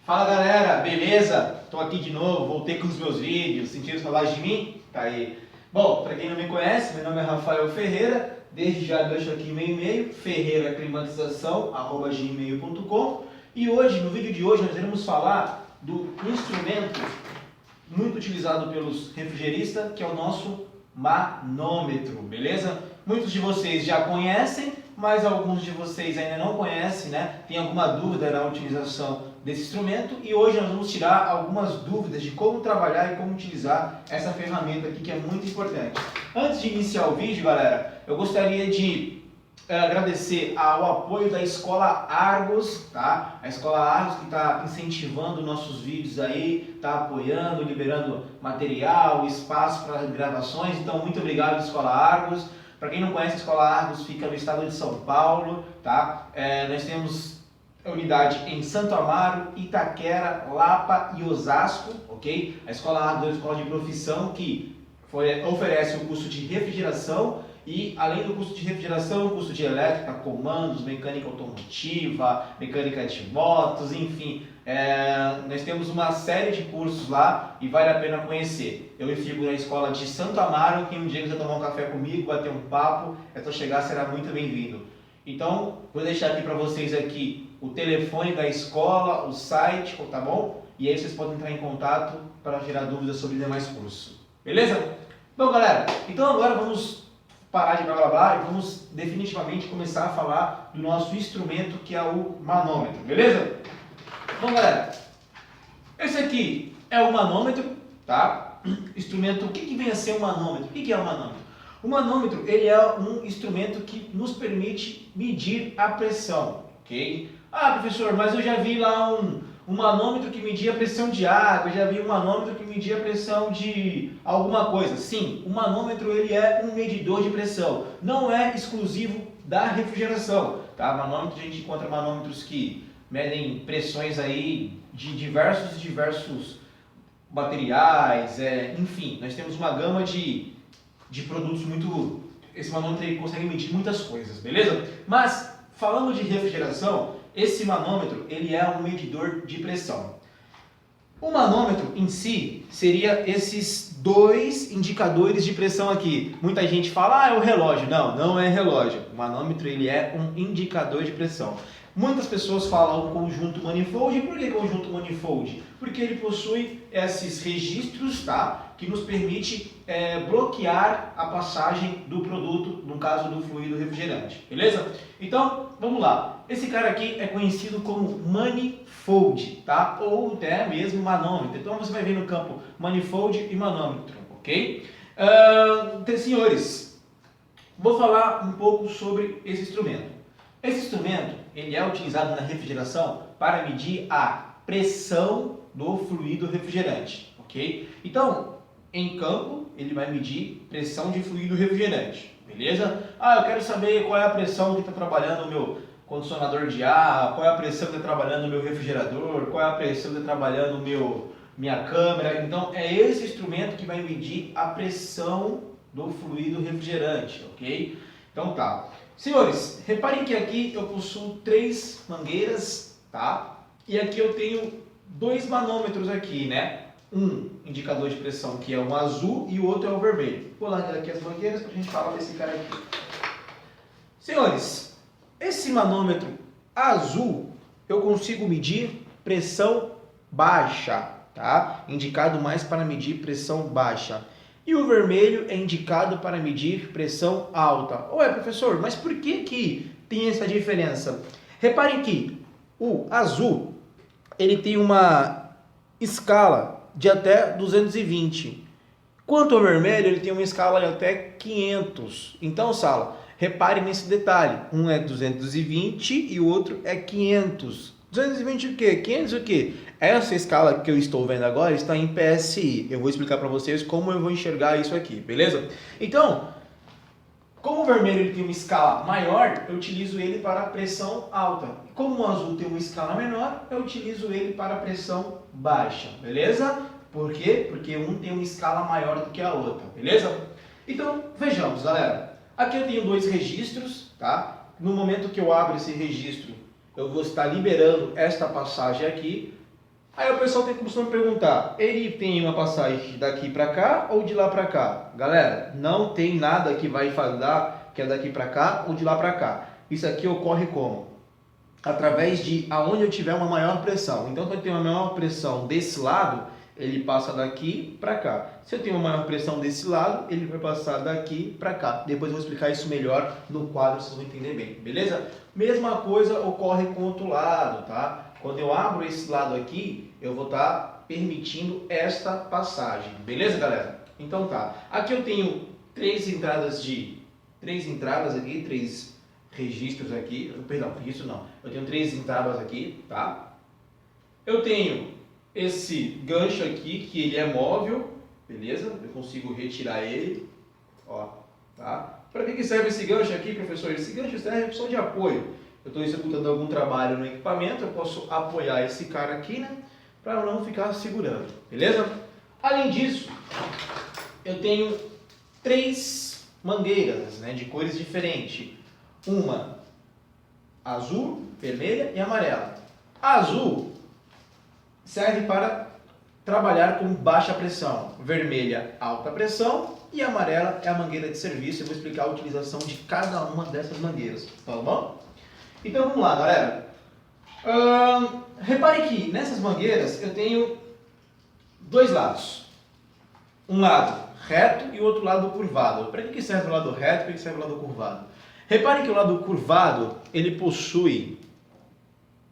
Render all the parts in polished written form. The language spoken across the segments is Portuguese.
Fala galera, beleza? Tô aqui de novo, voltei com os meus vídeos, sentiram saudade de mim? Tá aí. Bom, para quem não me conhece, meu nome é Rafael Ferreira, desde já deixo aqui meu e-mail, ferreiraclimatização@gmail.com, e hoje, no vídeo de hoje, nós iremos falar do instrumento muito utilizado pelos refrigeristas, que é o nosso manômetro, beleza? Muitos de vocês já conhecem, mas alguns de vocês ainda não conhecem, né? Tem alguma dúvida na utilização desse instrumento, e hoje nós vamos tirar algumas dúvidas de como trabalhar e como utilizar essa ferramenta aqui, que é muito importante. Antes de iniciar o vídeo, galera, eu gostaria de agradecer ao apoio da Escola Argos, tá? A Escola Argos que está incentivando nossos vídeos aí, está apoiando, liberando material, espaço para gravações. Então, muito obrigado, Escola Argos. Para quem não conhece, a Escola Argos fica no estado de São Paulo, tá? Nós temos a unidade em Santo Amaro, Itaquera, Lapa e Osasco, ok? A Escola Argos é uma escola de profissão que oferece o curso de refrigeração e, além do curso de refrigeração, curso de elétrica, comandos, mecânica automotiva, mecânica de motos, enfim. Nós temos uma série de cursos lá e vale a pena conhecer. Eu fico na escola de Santo Amaro, quem um dia quiser tomar um café comigo, bater um papo, é só chegar, será muito bem-vindo. Então, vou deixar aqui para vocês aqui o telefone da escola, o site, tá bom? E aí vocês podem entrar em contato para tirar dúvidas sobre demais cursos. Beleza? Bom, galera, então agora vamos parar de blá blá blá e vamos definitivamente começar a falar do nosso instrumento, que é o manômetro, beleza? Bom, galera, esse aqui é o manômetro, tá? Instrumento, o que vem a ser o manômetro? O que é o manômetro? O manômetro, ele é um instrumento que nos permite medir a pressão, ok? Ah, professor, mas eu já vi lá um manômetro que media a pressão de água, eu já vi um manômetro que media a pressão de alguma coisa. Sim, o manômetro ele é um medidor de pressão, não é exclusivo da refrigeração, tá? Manômetro, a gente encontra manômetros que medem pressões aí de diversos materiais, enfim, nós temos uma gama de produtos muito... Esse manômetro ele consegue medir muitas coisas, beleza? Mas, falando de refrigeração, esse manômetro ele é um medidor de pressão. O manômetro em si seria esses dois indicadores de pressão aqui. Muita gente fala, é o relógio. Não, não é relógio. O manômetro ele é um indicador de pressão. Muitas pessoas falam conjunto manifold. Por que conjunto manifold? Porque ele possui esses registros, tá? Que nos permite bloquear a passagem do produto, no caso do fluido refrigerante, beleza? Então, vamos lá. Esse cara aqui é conhecido como manifold, tá? Ou até mesmo manômetro. Então, você vai ver no campo manifold e manômetro, ok? Senhores, vou falar um pouco sobre esse instrumento. Esse instrumento, ele é utilizado na refrigeração para medir a pressão do fluido refrigerante, ok? Então, em campo, ele vai medir pressão de fluido refrigerante, beleza? Ah, eu quero saber qual é a pressão que está trabalhando o meu condicionador de ar, qual é a pressão que está trabalhando o meu refrigerador, qual é a pressão que está trabalhando minha câmera. Então, é esse instrumento que vai medir a pressão do fluido refrigerante, ok? Então tá. Senhores, reparem que aqui eu possuo 3 mangueiras, tá? E aqui eu tenho 2 manômetros aqui, né? Um indicador de pressão que é o azul e o outro é o vermelho. Vou largar aqui as mangueiras para a gente falar desse cara aqui. Senhores, esse manômetro azul eu consigo medir pressão baixa, tá? Indicado mais para medir pressão baixa. E o vermelho é indicado para medir pressão alta. Ué, professor, mas por que tem essa diferença? Reparem que o azul ele tem uma escala de até 220. Quanto ao vermelho, ele tem uma escala de até 500. Então, sala, repare nesse detalhe. Um é 220 e o outro é 500. 220 o quê? 500 o quê? Essa escala que eu estou vendo agora está em PSI. Eu vou explicar para vocês como eu vou enxergar isso aqui, beleza? Então, como o vermelho ele tem uma escala maior, eu utilizo ele para pressão alta. Como o azul tem uma escala menor, eu utilizo ele para pressão baixa, beleza? Por quê? Porque um tem uma escala maior do que a outra, beleza? Então, vejamos, galera. Aqui eu tenho 2 registros, tá? No momento que eu abro esse registro, eu vou estar liberando esta passagem aqui. Aí o pessoal costuma perguntar, ele tem uma passagem daqui para cá ou de lá para cá? Galera, não tem nada que vai falar que é daqui para cá ou de lá para cá. Isso aqui ocorre como? Através de aonde eu tiver uma maior pressão. Então, se eu tenho uma maior pressão desse lado, ele passa daqui para cá. Se eu tenho uma maior pressão desse lado, ele vai passar daqui para cá. Depois eu vou explicar isso melhor no quadro, vocês vão entender bem, beleza? Mesma coisa ocorre com o outro lado, tá? Quando eu abro esse lado aqui, eu vou estar permitindo esta passagem, beleza, galera? Então tá. Aqui eu tenho três entradas aqui, três registros aqui, perdão, registro não. Eu tenho três entradas aqui, tá? Eu tenho esse gancho aqui, que ele é móvel, beleza? Eu consigo retirar ele, ó, tá? Para que serve esse gancho aqui, professor? Esse gancho serve só de apoio. Eu estou executando algum trabalho no equipamento, eu posso apoiar esse cara aqui, né? Para eu não ficar segurando, beleza? Além disso, eu tenho três mangueiras, né, de cores diferentes. Uma azul, vermelha e amarela. A azul serve para trabalhar com baixa pressão, vermelha, alta pressão e a amarela é a mangueira de serviço. Eu vou explicar a utilização de cada uma dessas mangueiras, tá bom? Então vamos lá, galera. Repare que nessas mangueiras eu tenho dois lados. Um lado reto e o outro lado curvado. Para que serve o lado reto e para que serve o lado curvado? Repare que o lado curvado ele possui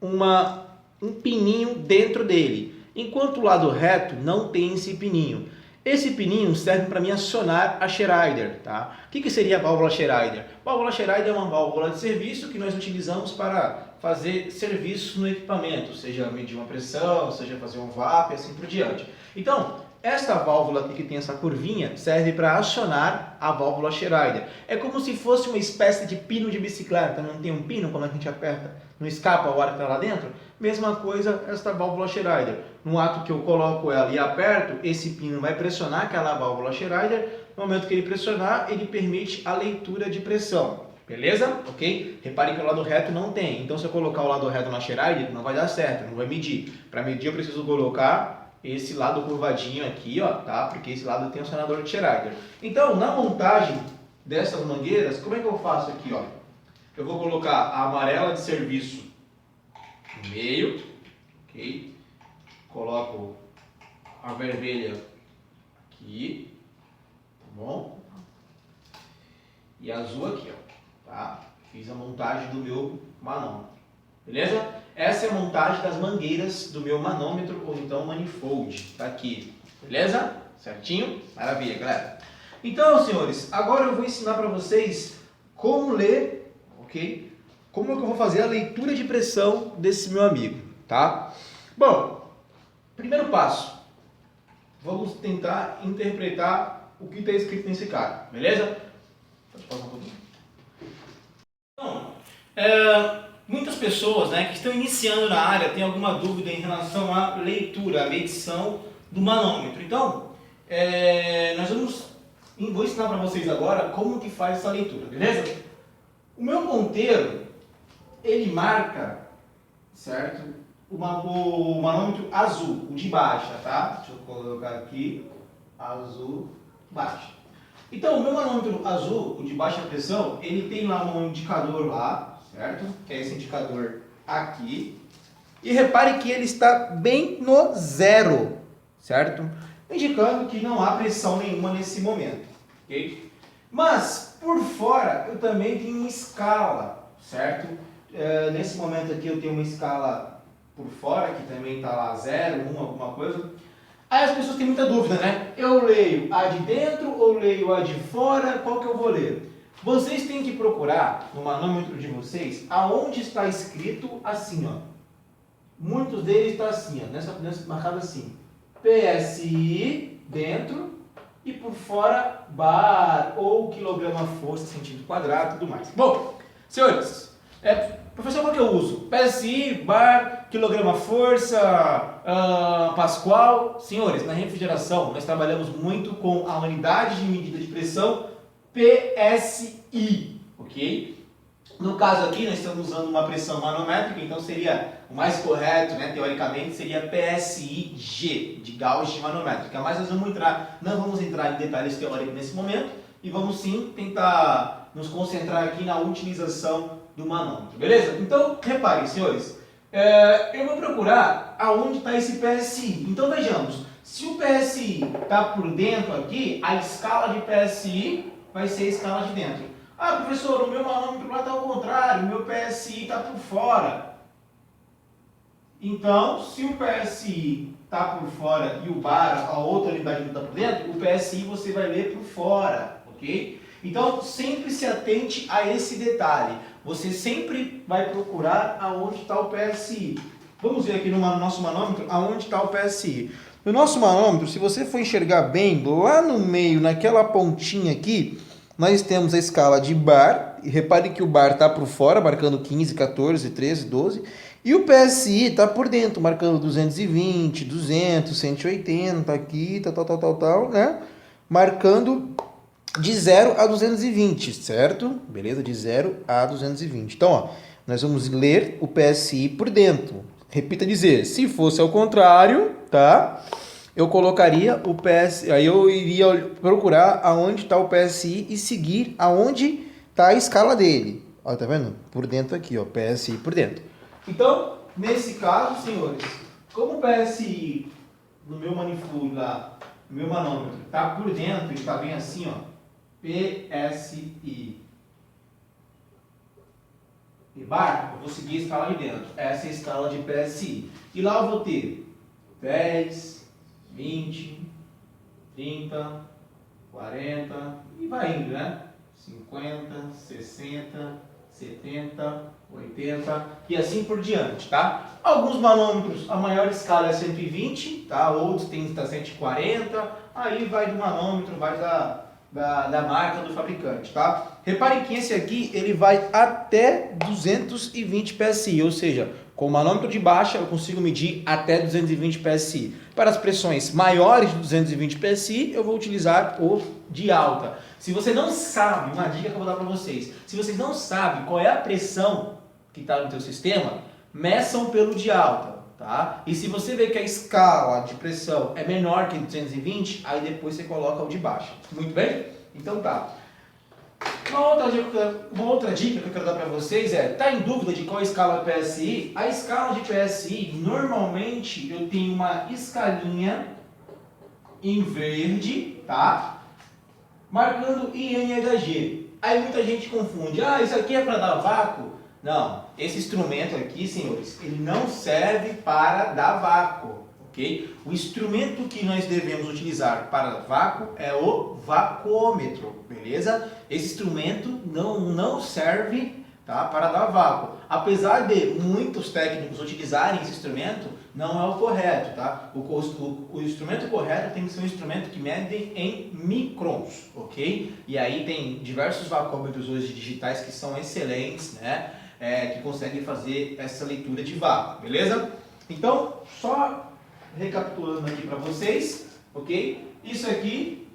um pininho dentro dele, enquanto o lado reto não tem esse pininho. Esse pininho serve para mim acionar a Schrader, tá? O que seria a válvula Schrader? A válvula Schrader é uma válvula de serviço que nós utilizamos para fazer serviço no equipamento, seja medir uma pressão, seja fazer um VAP e assim por diante. Então, esta válvula aqui que tem essa curvinha serve para acionar a válvula Schrader. É como se fosse uma espécie de pino de bicicleta, não tem um pino quando a gente aperta, não escapa o ar que está lá dentro? Mesma coisa esta válvula Schrader. No ato que eu coloco ela e aperto, esse pino vai pressionar aquela válvula Schrader. No momento que ele pressionar, ele permite a leitura de pressão. Beleza? Ok? Repare que o lado reto não tem. Então, se eu colocar o lado reto na Schrader, não vai dar certo, não vai medir. Para medir, eu preciso colocar esse lado curvadinho aqui, ó, tá? Porque esse lado tem o acionador de Schrader. Então, na montagem dessas mangueiras, como é que eu faço aqui, ó? Eu vou colocar a amarela de serviço no meio, ok? Coloco a vermelha aqui, tá bom? E a azul aqui, ó, tá? Fiz a montagem do meu manômetro, beleza? Essa é a montagem das mangueiras do meu manômetro ou então manifold, tá aqui, beleza? Certinho? Maravilha, galera. Então, senhores, agora eu vou ensinar para vocês como ler, ok? Como é que eu vou fazer a leitura de pressão desse meu amigo, tá? Bom, primeiro passo, vamos tentar interpretar o que está escrito nesse cara, beleza? Pode passar um pouquinho. Então, muitas pessoas, né, que estão iniciando na área têm alguma dúvida em relação à leitura, à medição do manômetro. Então, vou ensinar para vocês agora como que faz essa leitura, beleza? O meu ponteiro, ele marca, certo? O manômetro azul, o de baixa, tá? Deixa eu colocar aqui, azul, baixa. Então, o meu manômetro azul, o de baixa pressão, ele tem lá um indicador lá, certo? Que é esse indicador aqui. E repare que ele está bem no zero, certo? Indicando que não há pressão nenhuma nesse momento, ok? Mas, por fora, eu também tenho uma escala, certo? Nesse momento aqui eu tenho uma escala por fora, que também está lá 0, 1, alguma coisa. Aí as pessoas têm muita dúvida, né? Eu leio a de dentro ou leio a de fora? Qual que eu vou ler? Vocês têm que procurar no manômetro de vocês aonde está escrito assim, ó. Muitos deles estão assim, ó, marcado assim. PSI dentro e por fora bar ou quilograma-força, centímetro quadrado e tudo mais. Bom, senhores, professor, qual que eu uso? PSI, bar, quilograma-força, pascal. Senhores, na refrigeração nós trabalhamos muito com a unidade de medida de pressão PSI, ok? No caso aqui, nós estamos usando uma pressão manométrica, então seria o mais correto, né, teoricamente, seria PSI-G, de Gauss de manométrica. Mas nós não vamos entrar em detalhes teóricos nesse momento e vamos sim tentar nos concentrar aqui na utilização do manômetro, beleza? Então, reparem, senhores, eu vou procurar aonde está esse PSI. Então, vejamos, se o PSI está por dentro aqui, a escala de PSI vai ser a escala de dentro. Ah, professor, o meu manômetro lá está ao contrário, o meu PSI está por fora. Então, se o PSI está por fora e o bar, a outra unidade está por dentro, o PSI você vai ler por fora, ok? Então, sempre se atente a esse detalhe. Você sempre vai procurar aonde está o PSI. Vamos ver aqui no nosso manômetro aonde está o PSI. No nosso manômetro, se você for enxergar bem, lá no meio, naquela pontinha aqui, nós temos a escala de bar, e repare que o bar está por fora, marcando 15, 14, 13, 12, e o PSI está por dentro, marcando 220, 200, 180, aqui, tal, né? Marcando de 0 a 220, certo? Beleza? De 0 a 220. Então, ó, nós vamos ler o PSI por dentro. Repita dizer, se fosse ao contrário, tá? Eu colocaria o PSI, aí eu iria procurar aonde está o PSI e seguir aonde está a escala dele. Ó, tá vendo? Por dentro aqui, ó, PSI por dentro. Então, nesse caso, senhores, como o PSI no meu manifold lá, no meu manômetro, está por dentro, ele está bem assim, ó, PSI e bar, eu vou seguir a escala de dentro. Essa é a escala de PSI. E lá eu vou ter 10, 20, 30, 40 e vai indo, né? 50, 60, 70, 80 e assim por diante, tá? Alguns manômetros, a maior escala é 120, tá? Outros tem 140, aí vai do manômetro, vai da marca do fabricante, tá? Reparem que esse aqui, ele vai até 220 PSI, ou seja, com o manômetro de baixa eu consigo medir até 220 PSI. Para as pressões maiores de 220 PSI, eu vou utilizar o de alta. Se você não sabe, uma dica que eu vou dar para vocês, se vocês não sabem qual é a pressão que está no teu sistema, meçam pelo de alta. Tá? E se você vê que a escala de pressão é menor que 220, aí depois você coloca o de baixa. Muito bem? Então tá. Uma outra dica que eu quero dar para vocês é, tá em dúvida de qual escala é PSI? A escala de PSI, normalmente eu tenho uma escalinha em verde, tá? Marcando INHG. Aí muita gente confunde, ah, isso aqui é para dar vácuo? Não, esse instrumento aqui, senhores, ele não serve para dar vácuo, ok? O instrumento que nós devemos utilizar para vácuo é o vacuômetro, beleza? Esse instrumento não serve, tá, para dar vácuo. Apesar de muitos técnicos utilizarem esse instrumento, não é o correto, tá? O instrumento correto tem que ser um instrumento que mede em microns, ok? E aí tem diversos vacuômetros hoje digitais que são excelentes, né? Que conseguem fazer essa leitura de vácuo, beleza? Então, só recapitulando aqui para vocês, ok? Isso aqui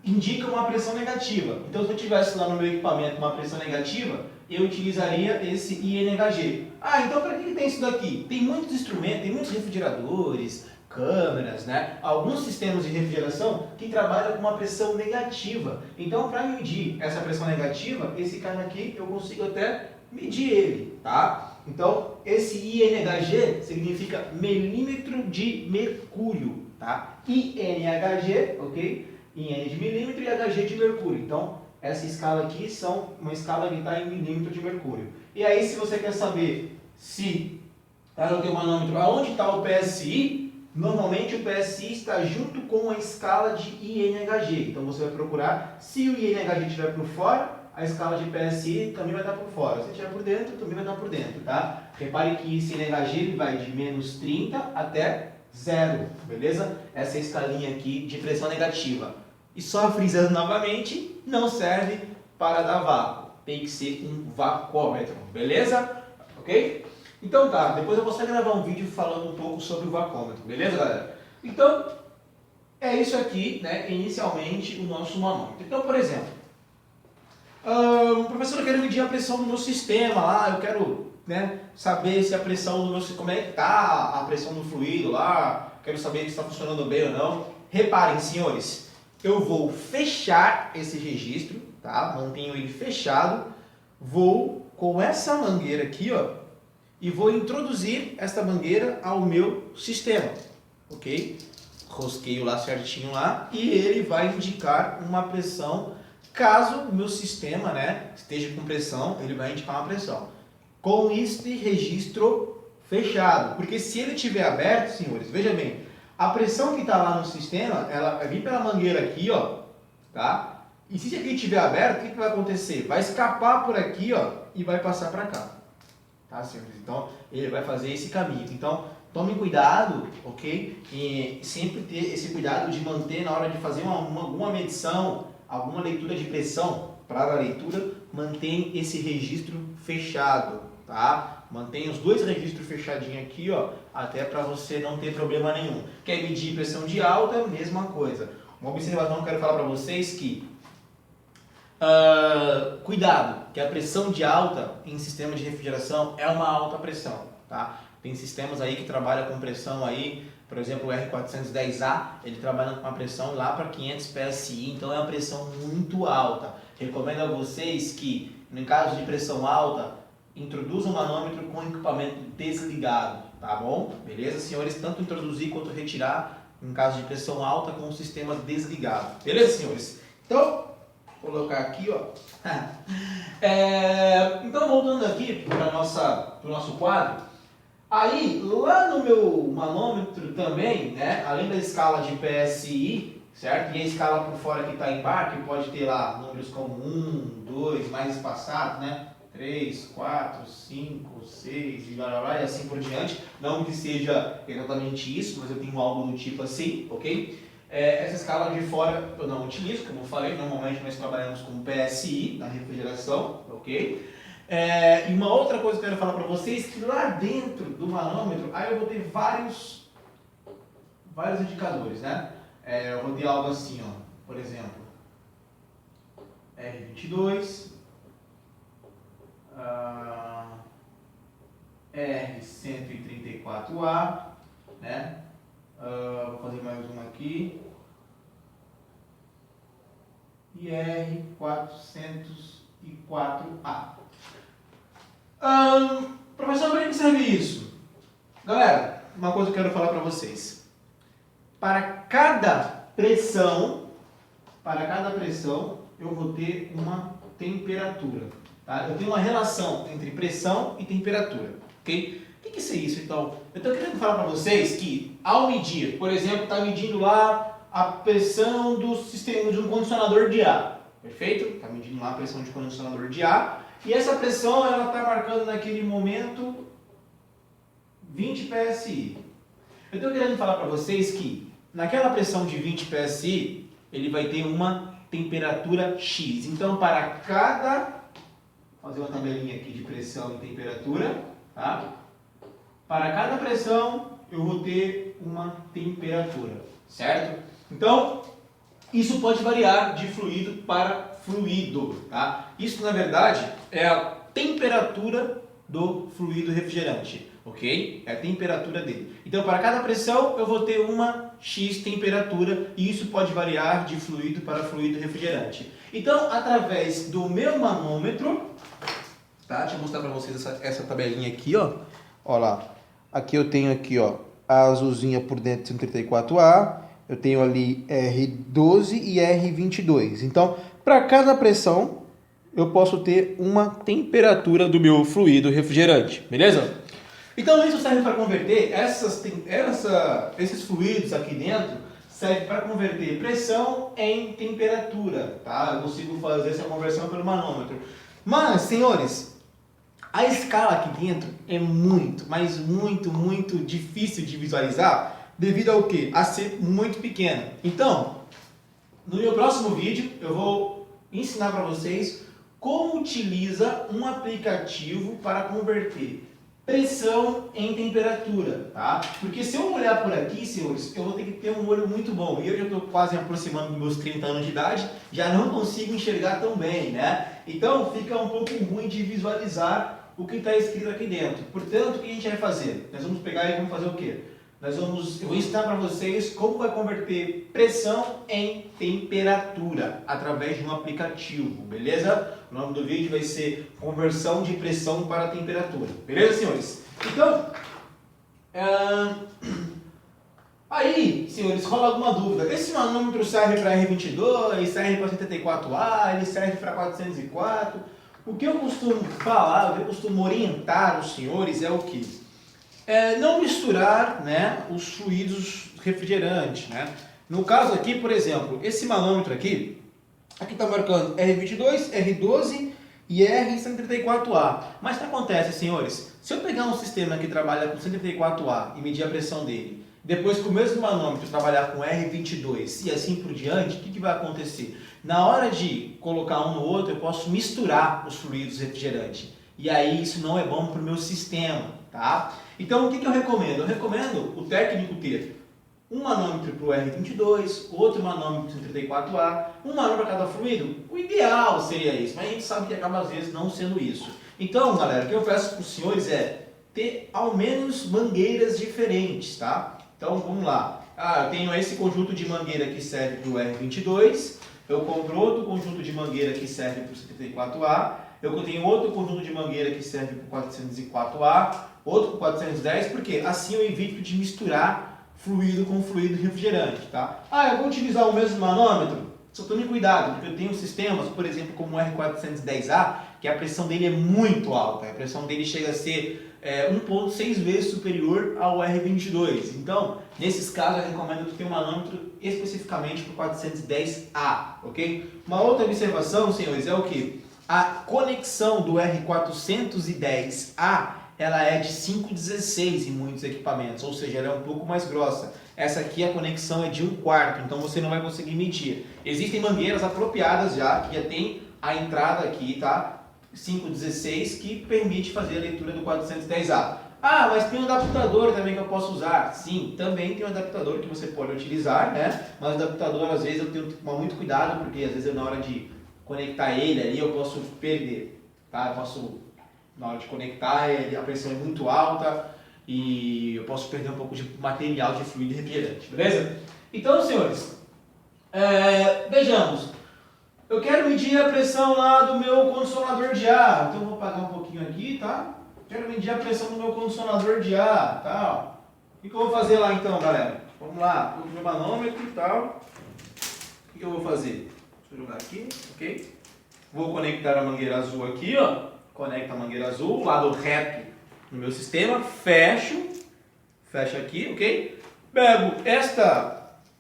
indica uma pressão negativa. Então, se eu tivesse lá no meu equipamento uma pressão negativa, eu utilizaria esse INHG. Ah, então para que tem isso daqui? Tem muitos instrumentos, tem muitos refrigeradores, câmeras, né? Alguns sistemas de refrigeração que trabalham com uma pressão negativa. Então, para medir essa pressão negativa, esse cara aqui eu consigo até medir ele, tá? Então, esse INHG significa milímetro de mercúrio, tá? INHG, ok? IN de milímetro e HG de mercúrio. Então, essa escala aqui são uma escala que está em milímetro de mercúrio. E aí, se você quer saber se tá no teu manômetro aonde está o PSI, normalmente o PSI está junto com a escala de INHG. Então, você vai procurar, se o INHG estiver por fora, a escala de PSI também vai estar por fora. Se estiver por dentro, também vai estar por dentro, tá? Repare que esse INHG ele vai de menos 30 até 0, beleza? Essa é a escalinha aqui de pressão negativa. E só frisando novamente, não serve para dar vácuo. Tem que ser um vacuômetro, beleza? Ok? Então tá, depois eu vou só gravar um vídeo falando um pouco sobre o vacuômetro, beleza, galera? Então, é isso aqui, né? Inicialmente, o nosso manômetro. Então, por exemplo, Professor, eu quero medir a pressão do meu sistema lá, eu quero, né, saber se a pressão do meu sistema, como é que está a pressão do fluido lá, quero saber se está funcionando bem ou não. Reparem, senhores, eu vou fechar esse registro, tá? Mantenho ele fechado, vou com essa mangueira aqui, ó, e vou introduzir esta mangueira ao meu sistema, ok? Rosqueio lá certinho lá e ele vai indicar uma pressão. Caso o meu sistema, né, esteja com pressão, ele vai indicar uma pressão. Com este registro fechado. Porque se ele estiver aberto, senhores, veja bem, a pressão que está lá no sistema, ela vai vir pela mangueira aqui, ó, tá? E se aqui estiver aberto, o que vai acontecer? Vai escapar por aqui, ó, e vai passar para cá. Tá, senhores? Então, ele vai fazer esse caminho. Então, tomem cuidado, ok? E sempre ter esse cuidado de manter na hora de fazer alguma medição, alguma leitura de pressão para a leitura, mantém esse registro fechado, tá? Mantém os dois registros fechadinhos aqui, ó, até para você não ter problema nenhum. Quer medir pressão de alta, mesma coisa. Uma observação que eu quero falar para vocês que cuidado, que a pressão de alta em sistema de refrigeração é uma alta pressão, tá? Tem sistemas aí que trabalham com pressão aí, por exemplo, o R410A, ele trabalha com uma pressão lá para 500 PSI, então é uma pressão muito alta. Recomendo a vocês que, em caso de pressão alta, introduzam o manômetro com equipamento desligado, tá bom? Beleza, senhores? Tanto introduzir quanto retirar, em caso de pressão alta, com o sistema desligado. Beleza, senhores? Então, vou colocar aqui, ó. Então, voltando aqui para o nosso quadro. Aí, lá no meu manômetro também, né, além da escala de PSI, certo? E a escala por fora que está embaixo, que pode ter lá números como 1, 2, mais espaçado, né? 3, 4, 5, 6 e blá blá blá, e assim por diante. Não que seja exatamente isso, mas eu tenho algo do tipo assim, ok? Essa escala de fora eu não utilizo, como eu falei, normalmente nós trabalhamos com PSI na refrigeração, ok? E uma outra coisa que eu quero falar para vocês, que lá dentro do manômetro, aí eu vou ter vários indicadores, né? Eu vou ter algo assim, ó, por exemplo, R22, R134A, né? Vou fazer mais uma aqui, e R404A. Professor, para que serve isso? Galera, uma coisa que eu quero falar para vocês. Para cada pressão, eu vou ter uma temperatura. Tá? Eu tenho uma relação entre pressão e temperatura. Ok? O que é isso então? Eu estou querendo falar para vocês que ao medir, por exemplo, está medindo lá a pressão do sistema de um condicionador de ar. Perfeito? Está medindo lá a pressão de condicionador de ar. E essa pressão ela está marcando naquele momento 20 PSI. Eu estou querendo falar para vocês que naquela pressão de 20 PSI, ele vai ter uma temperatura X. Então, para cada... Vou fazer uma tabelinha aqui de pressão e temperatura. Tá? Para cada pressão, eu vou ter uma temperatura. Certo? Então, isso pode variar de fluido para fluido, tá? Isso, na verdade, é a temperatura do fluido refrigerante, ok? É a temperatura dele. Então, para cada pressão, eu vou ter uma X temperatura e isso pode variar de fluido para fluido refrigerante. Então, através do meu manômetro, tá? Deixa eu mostrar para vocês essa tabelinha aqui, ó. Ó lá. Aqui eu tenho aqui, ó, a azulzinha por dentro 134A. Eu tenho ali R12 e R22. Então, para cada pressão, eu posso ter uma temperatura do meu fluido refrigerante, beleza? Então, isso serve para converter esses fluidos aqui dentro, serve para converter pressão em temperatura, tá? Eu consigo fazer essa conversão pelo manômetro. Mas, senhores, a escala aqui dentro é muito, mas muito, muito difícil de visualizar. Devido ao quê? A ser muito pequena. Então, no meu próximo vídeo, eu vou ensinar para vocês como utiliza um aplicativo para converter pressão em temperatura, tá? Porque se eu olhar por aqui, senhores, eu vou ter que ter um olho muito bom. E eu já estou quase me aproximando dos meus 30 anos de idade, já não consigo enxergar tão bem, né? Então fica um pouco ruim de visualizar o que está escrito aqui dentro. Portanto, o que a gente vai fazer? Nós vamos pegar e vamos fazer o quê? Eu vou ensinar para vocês como vai converter pressão em temperatura através de um aplicativo, beleza? O nome do vídeo vai ser conversão de pressão para temperatura, beleza, senhores? Então, aí, senhores, rola alguma dúvida. Esse manômetro serve para R22, serve para 74A, ele serve para 404. O que eu costumo falar, o que eu costumo orientar os senhores é o que? Não misturar, né, os fluidos refrigerantes, né? No caso aqui, por exemplo, esse manômetro aqui está marcando R22, R12 e R134A. Mas o que acontece, senhores? Se eu pegar um sistema que trabalha com 134A e medir a pressão dele, depois com o mesmo manômetro trabalhar com R22 e assim por diante, o que vai acontecer? Na hora de colocar um no outro, eu posso misturar os fluidos refrigerantes. E aí isso não é bom para o meu sistema, tá? Então o que eu recomendo? Eu recomendo o técnico ter um manômetro para o R22, outro manômetro para o 134A, um manômetro para cada fluido. O ideal seria isso, mas a gente sabe que acaba às vezes não sendo isso. Então, galera, o que eu peço para os senhores é ter ao menos mangueiras diferentes, tá? Então vamos lá. Eu tenho esse conjunto de mangueira que serve para o R22, eu compro outro conjunto de mangueira que serve para o 134A, eu tenho outro conjunto de mangueira que serve para o 404A, outro para o 410, porque assim eu evito de misturar fluido com fluido refrigerante, tá? Eu vou utilizar o mesmo manômetro? Só tome cuidado, porque eu tenho sistemas, por exemplo, como o R410A, que a pressão dele é muito alta, a pressão dele chega a ser 1,6 vezes superior ao R22. Então, nesses casos, eu recomendo que tenha um manômetro especificamente para o 410A, ok? Uma outra observação, senhores, é o que? A conexão do R410A ela é de 5,16 em muitos equipamentos, ou seja, ela é um pouco mais grossa. Essa aqui a conexão é de 1/4, então você não vai conseguir medir. Existem mangueiras apropriadas já, que já tem a entrada aqui, tá? 5,16, que permite fazer a leitura do 410A. Mas tem um adaptador também que eu posso usar. Sim, também tem um adaptador que você pode utilizar, né? Mas o adaptador, às vezes, eu tenho que tomar muito cuidado, porque às vezes na hora de conectar ele ali, eu posso perder, tá? Na hora de conectar, a pressão é muito alta e eu posso perder um pouco de material de fluido refrigerante, beleza? Então, senhores, vejamos. Eu quero medir a pressão lá do meu condicionador de ar, então eu vou apagar um pouquinho aqui, tá? Quero medir a pressão do meu condicionador de ar, tal. O que eu vou fazer lá então, galera? Vamos lá, vou meu manômetro e tal. O que eu vou fazer? Deixa eu jogar aqui, ok? Vou conectar a mangueira azul aqui, ó. Conecta a mangueira azul, lado reto no meu sistema, fecho aqui, ok? Pego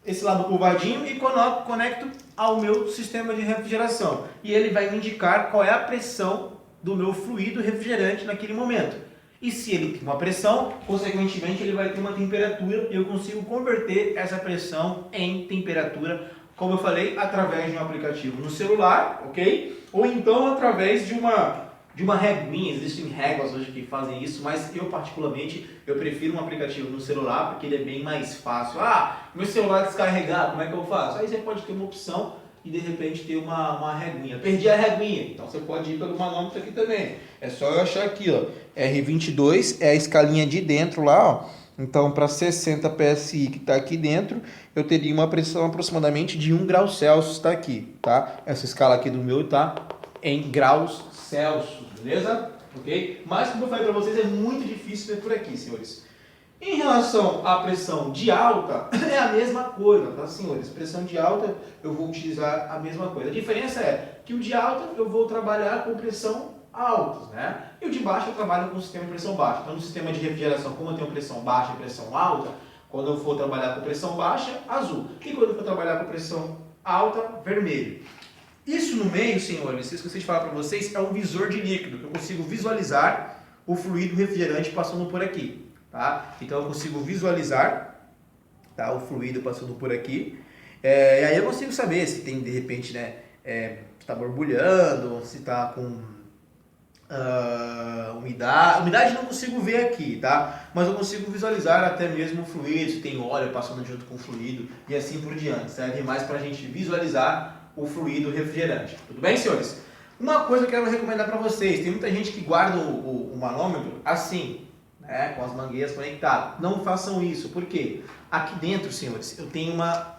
esse lado curvadinho e conecto ao meu sistema de refrigeração. E ele vai me indicar qual é a pressão do meu fluido refrigerante naquele momento. E se ele tem uma pressão, consequentemente ele vai ter uma temperatura e eu consigo converter essa pressão em temperatura, como eu falei, através de um aplicativo no celular, ok? Ou então através de uma reguinha. Existem réguas hoje que fazem isso, mas eu particularmente eu prefiro um aplicativo no celular porque ele é bem mais fácil. Meu celular descarregar, como é que eu faço? Aí você pode ter uma opção e de repente ter uma reguinha. Perdi a reguinha, então você pode ir pelo manômetro aqui também. É só eu achar aqui, ó, R22 é a escalinha de dentro lá, ó. Então, para 60 PSI que está aqui dentro, eu teria uma pressão aproximadamente de 1 grau Celsius, está aqui, tá? Essa escala aqui do meu tá em graus Celsius, beleza? Ok? Mas, como eu falei para vocês, é muito difícil ver por aqui, senhores. Em relação à pressão de alta, é a mesma coisa, tá, senhores? Pressão de alta, eu vou utilizar a mesma coisa. A diferença é que o de alta eu vou trabalhar com pressão alta, né? E o de baixa eu trabalho com sistema de pressão baixa. Então, no sistema de refrigeração, como eu tenho pressão baixa e pressão alta, quando eu for trabalhar com pressão baixa, azul. E quando eu for trabalhar com pressão alta, vermelho. Isso no meio, senhores, se eu esqueci de falar para vocês, é um visor de líquido, que eu consigo visualizar o fluido refrigerante passando por aqui, tá? Então eu consigo visualizar, tá, o fluido passando por aqui, e aí eu consigo saber se tem, de repente, né, se está borbulhando, se está com Umidade não consigo ver aqui, tá? Mas eu consigo visualizar até mesmo o fluido, se tem óleo passando junto com o fluido e assim por diante. Serve mais para a gente visualizar o fluido refrigerante. Tudo bem, senhores? Uma coisa que eu quero recomendar para vocês, tem muita gente que guarda o manômetro assim, né, com as mangueiras conectadas. Não façam isso, por quê? Aqui dentro, senhores, eu tenho uma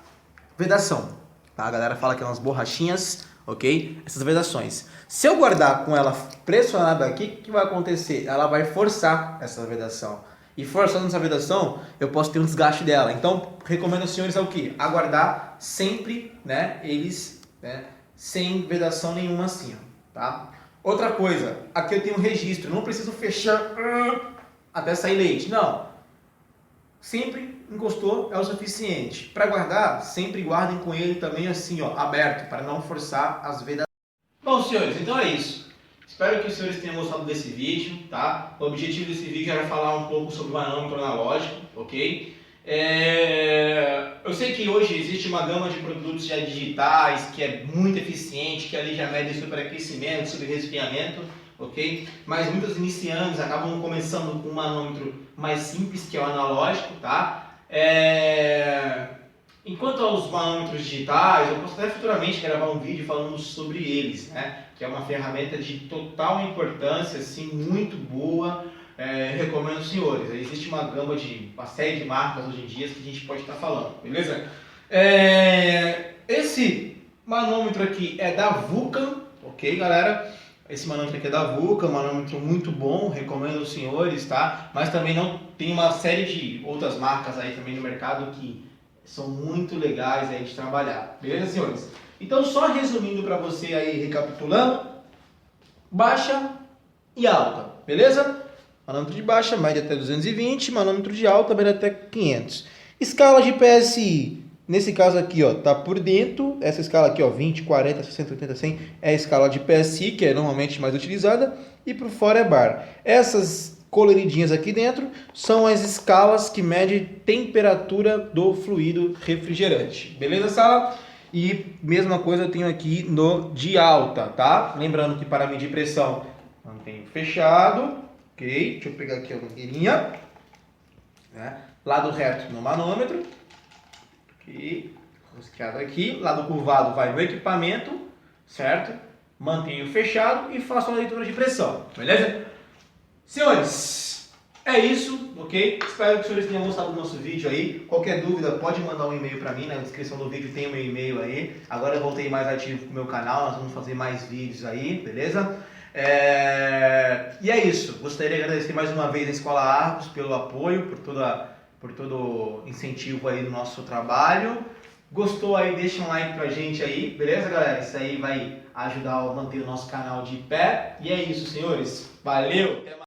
vedação, tá? A galera fala que é umas borrachinhas, ok? Essas vedações. Se eu guardar com ela pressionada aqui, o que vai acontecer? Ela vai forçar essa vedação. E forçando essa vedação, eu posso ter um desgaste dela. Então, recomendo aos senhores o quê? Aguardar sempre, né, eles, né, sem vedação nenhuma assim, ó. Tá? Outra coisa, aqui eu tenho um registro, não preciso fechar até sair leite, não. Sempre encostou é o suficiente. Para guardar, sempre guardem com ele também assim, ó, aberto, para não forçar as vedações. Bom, senhores, então é isso. Espero que os senhores tenham gostado desse vídeo, tá? O objetivo desse vídeo era falar um pouco sobre o manômetro analógico, ok? Eu sei que hoje existe uma gama de produtos já digitais que é muito eficiente, que ali já mede superaquecimento, subresfriamento, ok? Mas muitos iniciantes acabam começando com um manômetro mais simples, que é o analógico, tá? Enquanto aos manômetros digitais, eu posso até futuramente gravar um vídeo falando sobre eles, né? Que é uma ferramenta de total importância, assim, muito boa. Recomendo aos senhores. Existe uma série de marcas hoje em dia que a gente pode estar falando, beleza? Esse manômetro aqui é da Vulcan, ok, galera? Esse manômetro aqui é da Vulcan, um manômetro muito bom, recomendo aos senhores, tá? Mas também não tem uma série de outras marcas aí também no mercado que são muito legais aí de trabalhar, beleza, senhores? Então, só resumindo para você aí, recapitulando, baixa e alta, beleza? Manômetro de baixa, média até 220, manômetro de alta, média até 500. Escala de PSI, nesse caso aqui, ó, tá por dentro, essa escala aqui, ó, 20, 40, 60, 80, 100, é a escala de PSI, que é normalmente mais utilizada, e por fora é bar. Essas coloridinhas aqui dentro são as escalas que medem temperatura do fluido refrigerante. Beleza, sala? E mesma coisa eu tenho aqui no de alta, tá? Lembrando que para medir pressão, mantenho fechado, ok? Deixa eu pegar aqui a mangueirinha, né? Lado reto no manômetro, ok? Rosqueado aqui, lado curvado vai no equipamento, certo? Mantenho fechado e faço a leitura de pressão, beleza? Senhores, é isso, ok? Espero que os senhores tenham gostado do nosso vídeo aí. Qualquer dúvida, pode mandar um e-mail para mim, na descrição do vídeo tem o meu e-mail aí. Agora eu voltei mais ativo com o meu canal, nós vamos fazer mais vídeos aí, beleza? E é isso, gostaria de agradecer mais uma vez a Escola Argos pelo apoio, por todo o incentivo aí do nosso trabalho. Gostou aí, deixa um like pra gente aí, beleza, galera? Isso aí vai ajudar a manter o nosso canal de pé. E é isso, senhores. Valeu!